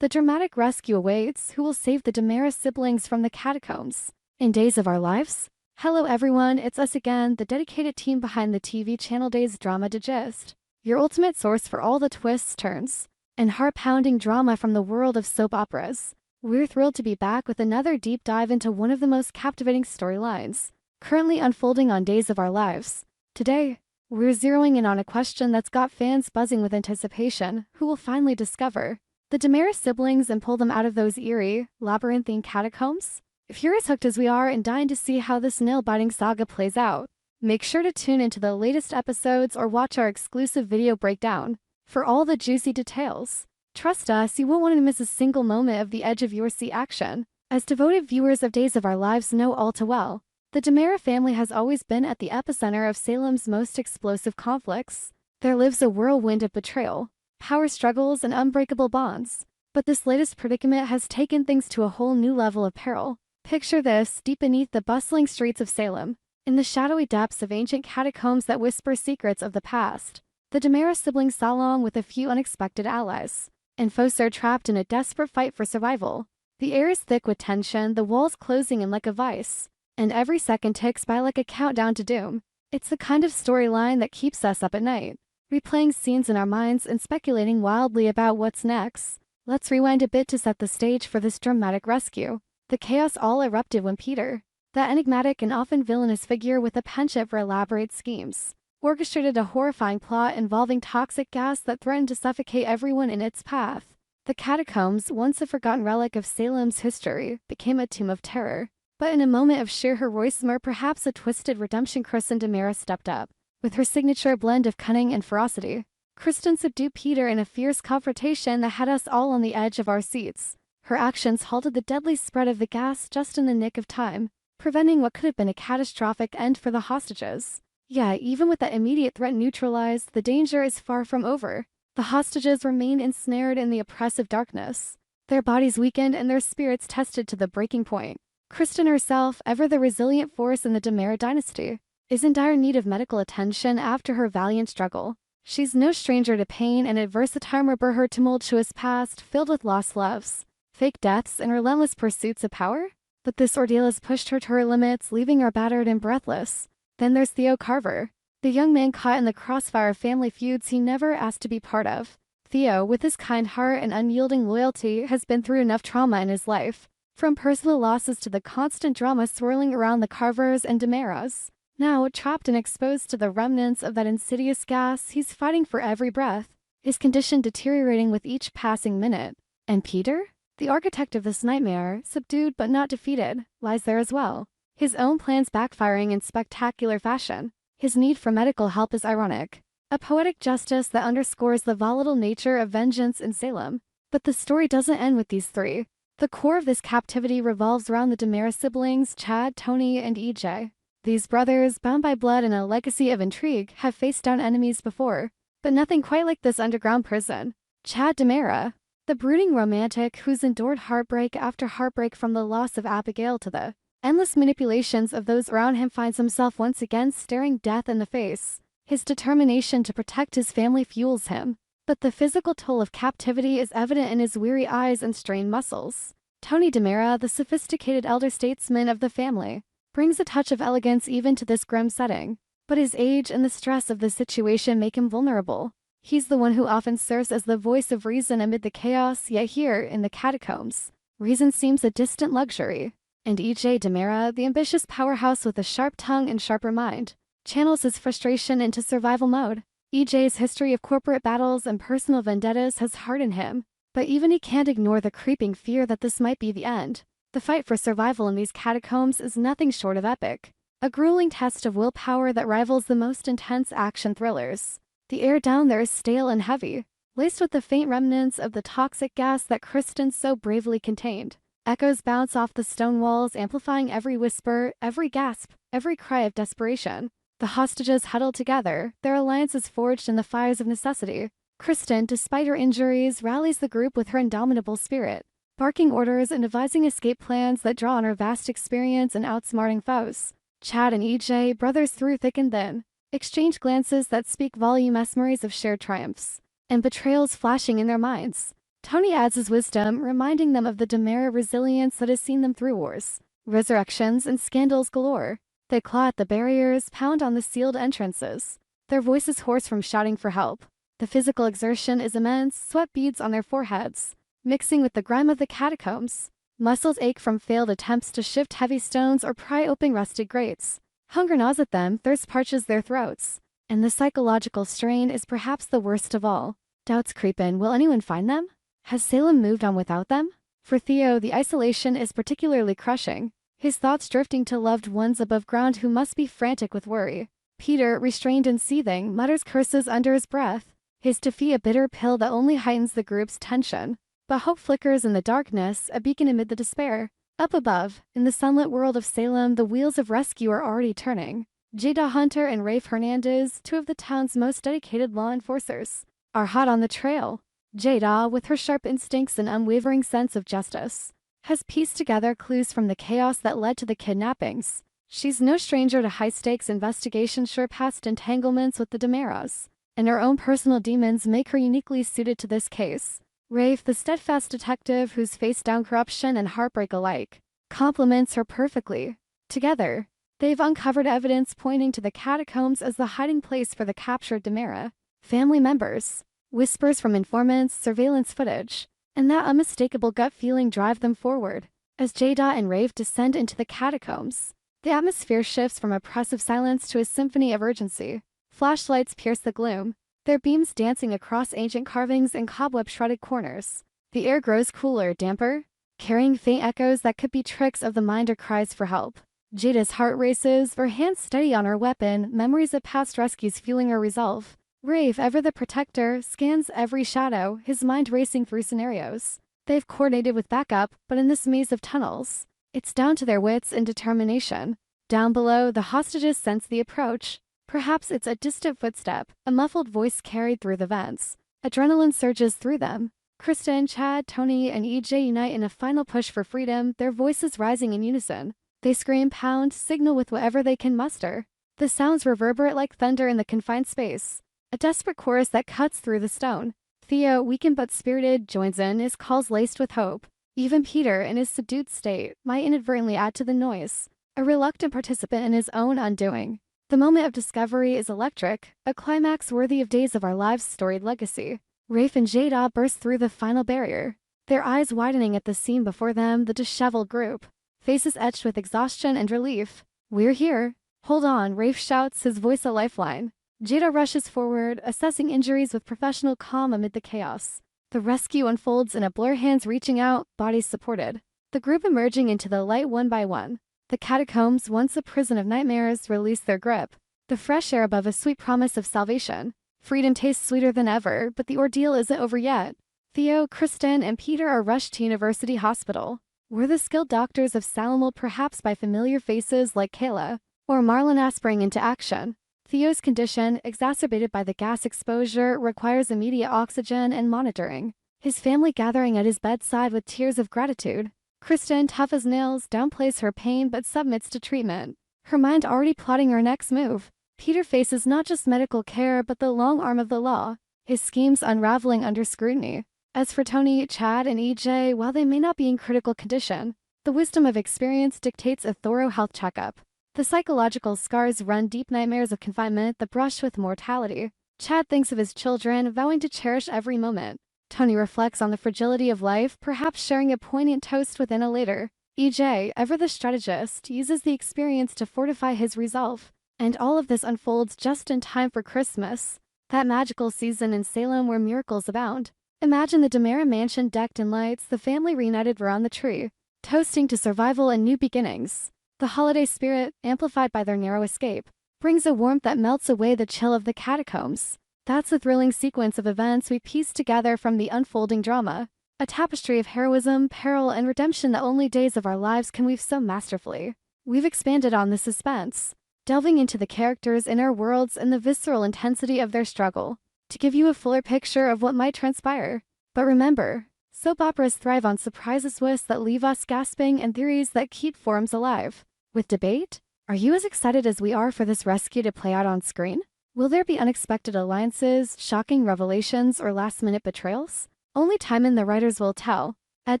The dramatic rescue awaits. Who will save the Dimera siblings from the catacombs? In Days of Our Lives? Hello everyone, it's us again, the dedicated team behind the TV channel Days Drama Digest. Your ultimate source for all the twists, turns, and heart-pounding drama from the world of soap operas. We're thrilled to be back with another deep dive into one of the most captivating storylines currently unfolding on Days of Our Lives. Today, we're zeroing in on a question that's got fans buzzing with anticipation. Who will finally discover the Dimera siblings and pull them out of those eerie, labyrinthine catacombs? If you're as hooked as we are and dying to see how this nail-biting saga plays out, make sure to tune into the latest episodes or watch our exclusive video breakdown for all the juicy details. Trust us, you won't want to miss a single moment of the edge of your seat action. As devoted viewers of Days of Our Lives know all too well, the Dimera family has always been at the epicenter of Salem's most explosive conflicts. There lives a whirlwind of betrayal, power struggles, and unbreakable bonds. But this latest predicament has taken things to a whole new level of peril. Picture this, deep beneath the bustling streets of Salem, in the shadowy depths of ancient catacombs that whisper secrets of the past, the Dimera siblings saw along with a few unexpected allies, and foes are trapped in a desperate fight for survival. The air is thick with tension, the walls closing in like a vice, and every second ticks by like a countdown to doom. It's the kind of storyline that keeps us up at night, replaying scenes in our minds and speculating wildly about what's next. Let's rewind a bit to set the stage for this dramatic rescue. The chaos all erupted when Peter, that enigmatic and often villainous figure with a penchant for elaborate schemes, orchestrated a horrifying plot involving toxic gas that threatened to suffocate everyone in its path. The catacombs, once a forgotten relic of Salem's history, became a tomb of terror. But in a moment of sheer heroism or perhaps a twisted redemption, Kristen Dimera stepped up. With her signature blend of cunning and ferocity, Kristen subdued Peter in a fierce confrontation that had us all on the edge of our seats. Her actions halted the deadly spread of the gas just in the nick of time, preventing what could have been a catastrophic end for the hostages. Yeah, even with that immediate threat neutralized, the danger is far from over. The hostages remain ensnared in the oppressive darkness, their bodies weakened and their spirits tested to the breaking point. Kristen herself, ever the resilient force in the Dimera dynasty, is in dire need of medical attention after her valiant struggle. She's no stranger to pain and adversity. Remember her tumultuous past filled with lost loves, fake deaths, and relentless pursuits of power? But this ordeal has pushed her to her limits, leaving her battered and breathless. Then there's Theo Carver, the young man caught in the crossfire of family feuds he never asked to be part of. Theo, with his kind heart and unyielding loyalty, has been through enough trauma in his life, from personal losses to the constant drama swirling around the Carvers and Dimeras. Now, trapped and exposed to the remnants of that insidious gas, he's fighting for every breath, his condition deteriorating with each passing minute. And Peter, the architect of this nightmare, subdued but not defeated, lies there as well, his own plans backfiring in spectacular fashion. His need for medical help is ironic, a poetic justice that underscores the volatile nature of vengeance in Salem. But the story doesn't end with these three. The core of this captivity revolves around the Dimera siblings, Chad, Tony, and EJ. These brothers, bound by blood and a legacy of intrigue, have faced down enemies before, but nothing quite like this underground prison. Chad Dimera, the brooding romantic who's endured heartbreak after heartbreak, from the loss of Abigail to the endless manipulations of those around him, finds himself once again staring death in the face. His determination to protect his family fuels him, but the physical toll of captivity is evident in his weary eyes and strained muscles. Tony Dimera, the sophisticated elder statesman of the family, brings a touch of elegance even to this grim setting, but his age and the stress of the situation make him vulnerable. He's the one who often serves as the voice of reason amid the chaos, yet here, in the catacombs, reason seems a distant luxury. And EJ Dimera, the ambitious powerhouse with a sharp tongue and sharper mind, channels his frustration into survival mode. EJ's history of corporate battles and personal vendettas has hardened him, but even he can't ignore the creeping fear that this might be the end. The fight for survival in these catacombs is nothing short of epic, a grueling test of willpower that rivals the most intense action thrillers. The air down there is stale and heavy, laced with the faint remnants of the toxic gas that Kristen so bravely contained. Echoes bounce off the stone walls, amplifying every whisper, every gasp, every cry of desperation. The hostages huddle together, their alliances forged in the fires of necessity. Kristen, despite her injuries, rallies the group with her indomitable spirit, barking orders and devising escape plans that draw on her vast experience in outsmarting foes. Chad and EJ, brothers through thick and thin, exchange glances that speak volume, memories of shared triumphs and betrayals flashing in their minds. Tony adds his wisdom, reminding them of the Dimera resilience that has seen them through wars, resurrections, and scandals galore. They claw at the barriers, pound on the sealed entrances, their voices hoarse from shouting for help. The physical exertion is immense, sweat beads on their foreheads, mixing with the grime of the catacombs. Muscles ache from failed attempts to shift heavy stones or pry open rusted grates. Hunger gnaws at them, thirst parches their throats. And the psychological strain is perhaps the worst of all. Doubts creep in, will anyone find them? Has Salem moved on without them? For Theo, the isolation is particularly crushing, his thoughts drifting to loved ones above ground who must be frantic with worry. Peter, restrained and seething, mutters curses under his breath, his Taffy a bitter pill that only heightens the group's tension. But hope flickers in the darkness, a beacon amid the despair. Up above, in the sunlit world of Salem, the wheels of rescue are already turning. Jada Hunter and Rafe Hernandez, two of the town's most dedicated law enforcers, are hot on the trail. Jada, with her sharp instincts and unwavering sense of justice, has pieced together clues from the chaos that led to the kidnappings. She's no stranger to high-stakes investigations, sure past entanglements with the Dimeras, and her own personal demons make her uniquely suited to this case. Rafe, the steadfast detective who's faced down corruption and heartbreak alike, complements her perfectly. Together, they've uncovered evidence pointing to the catacombs as the hiding place for the captured Dimera. Family members, whispers from informants, surveillance footage, and that unmistakable gut feeling drive them forward. As Jada and Rafe descend into the catacombs, the atmosphere shifts from oppressive silence to a symphony of urgency. Flashlights pierce the gloom, their beams dancing across ancient carvings and cobweb-shrouded corners. The air grows cooler, damper, carrying faint echoes that could be tricks of the mind or cries for help. Jada's heart races, her hands steady on her weapon, memories of past rescues fueling her resolve. Rafe, ever the protector, scans every shadow, his mind racing through scenarios. They've coordinated with backup, but in this maze of tunnels, it's down to their wits and determination. Down below, the hostages sense the approach. Perhaps it's a distant footstep, a muffled voice carried through the vents. Adrenaline surges through them. Kristen, Chad, Tony, and EJ unite in a final push for freedom, their voices rising in unison. They scream, pound, signal with whatever they can muster. The sounds reverberate like thunder in the confined space, a desperate chorus that cuts through the stone. Theo, weakened but spirited, joins in, his calls laced with hope. Even Peter, in his subdued state, might inadvertently add to the noise, a reluctant participant in his own undoing. The moment of discovery is electric, a climax worthy of Days of Our Lives' storied legacy. Rafe and Jada burst through the final barrier, their eyes widening at the scene before them, the disheveled group, faces etched with exhaustion and relief. "We're here. Hold on," Rafe shouts, his voice a lifeline. Jada rushes forward, assessing injuries with professional calm amid the chaos. The rescue unfolds in a blur, hands reaching out, bodies supported. The group emerging into the light one by one. The catacombs, once a prison of nightmares, release their grip. The fresh air above a sweet promise of salvation. Freedom tastes sweeter than ever, but the ordeal isn't over yet. Theo, Kristen, and Peter are rushed to University Hospital, where the skilled doctors of Salem will perhaps by familiar faces like Kayla or Marlon spring into action. Theo's condition, exacerbated by the gas exposure, requires immediate oxygen and monitoring. His family gathering at his bedside with tears of gratitude. Kristen, tough as nails, downplays her pain but submits to treatment, her mind already plotting her next move. Peter faces not just medical care but the long arm of the law, his schemes unraveling under scrutiny. As for Tony, Chad, and EJ, while they may not be in critical condition, the wisdom of experience dictates a thorough health checkup. The psychological scars run deep, nightmares of confinement that brush with mortality. Chad thinks of his children, vowing to cherish every moment. Tony reflects on the fragility of life, perhaps sharing a poignant toast with Anna later. EJ, ever the strategist, uses the experience to fortify his resolve. And all of this unfolds just in time for Christmas, that magical season in Salem where miracles abound. Imagine the Dimera mansion decked in lights, the family reunited around the tree, toasting to survival and new beginnings. The holiday spirit, amplified by their narrow escape, brings a warmth that melts away the chill of the catacombs. That's a thrilling sequence of events we piece together from the unfolding drama, a tapestry of heroism, peril, and redemption that only Days of Our Lives can weave so masterfully. We've expanded on the suspense, delving into the characters' inner worlds and the visceral intensity of their struggle, to give you a fuller picture of what might transpire. But remember, soap operas thrive on surprise twists that leave us gasping and theories that keep forums alive. With debate, are you as excited as we are for this rescue to play out on screen? Will there be unexpected alliances, shocking revelations, or last-minute betrayals? Only time and the writers will tell. At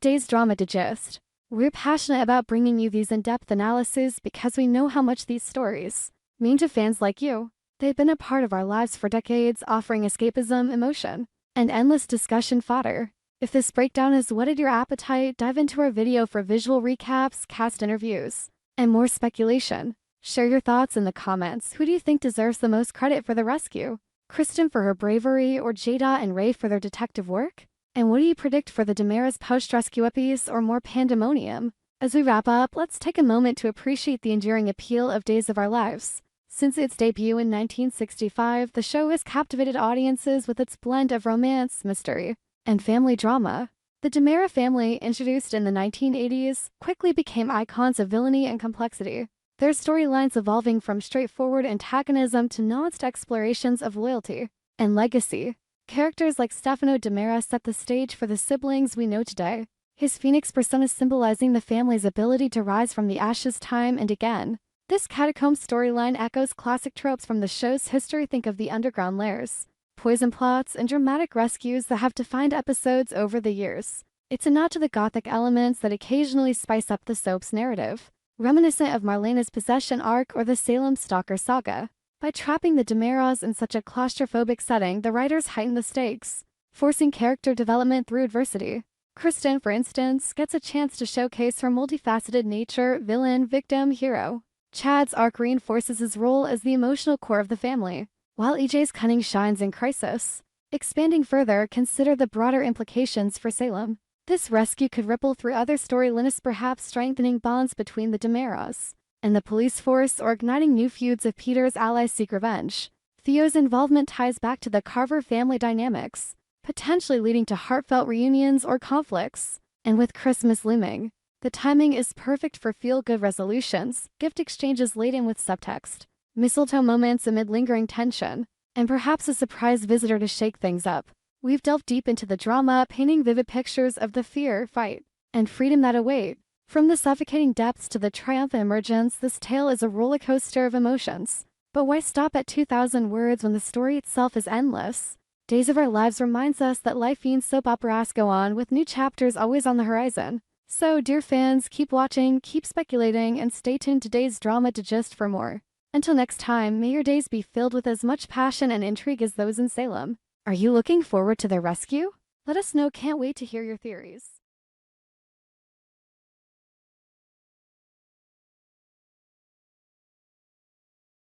Days Drama Digest, we're passionate about bringing you these in-depth analyses because we know how much these stories mean to fans like you. They've been a part of our lives for decades, offering escapism, emotion, and endless discussion fodder. If this breakdown has whetted your appetite, dive into our video for visual recaps, cast interviews, and more speculation. Share your thoughts in the comments. Who do you think deserves the most credit for the rescue? Kristen for her bravery, or Jada and Rafe for their detective work? And what do you predict for the Dimera's post-rescue episodes or more pandemonium? As we wrap up, let's take a moment to appreciate the enduring appeal of Days of Our Lives. Since its debut in 1965, the show has captivated audiences with its blend of romance, mystery, and family drama. The Dimera family, introduced in the 1980s, quickly became icons of villainy and complexity, their storylines evolving from straightforward antagonism to nuanced explorations of loyalty and legacy. Characters like Stefano Dimera set the stage for the siblings we know today, his phoenix persona symbolizing the family's ability to rise from the ashes time and again. This catacomb storyline echoes classic tropes from the show's history. Think of the underground lairs, poison plots, and dramatic rescues that have defined episodes over the years. It's a nod to the gothic elements that occasionally spice up the soap's narrative, reminiscent of Marlena's possession arc or the Salem stalker saga. By trapping the Dimeras in such a claustrophobic setting, the writers heighten the stakes, forcing character development through adversity. Kristen, for instance, gets a chance to showcase her multifaceted nature: villain, victim, hero. Chad's arc reinforces his role as the emotional core of the family, while EJ's cunning shines in Crisis. Expanding further, consider the broader implications for Salem. This rescue could ripple through other storylines, perhaps strengthening bonds between the Dimeras and the police force or igniting new feuds if Peter's allies seek revenge. Theo's involvement ties back to the Carver family dynamics, potentially leading to heartfelt reunions or conflicts. And with Christmas looming, the timing is perfect for feel-good resolutions, gift exchanges laden with subtext, mistletoe moments amid lingering tension, and perhaps a surprise visitor to shake things up. We've delved deep into the drama, painting vivid pictures of the fear, fight, and freedom that await. From the suffocating depths to the triumphant emergence, this tale is a rollercoaster of emotions. But why stop at 2,000 words when the story itself is endless? Days of Our Lives reminds us that life-themed soap operas go on, with new chapters always on the horizon. So, dear fans, keep watching, keep speculating, and stay tuned to Days Drama Digest for more. Until next time, may your days be filled with as much passion and intrigue as those in Salem. Are you looking forward to their rescue? Let us know. Can't wait to hear your theories.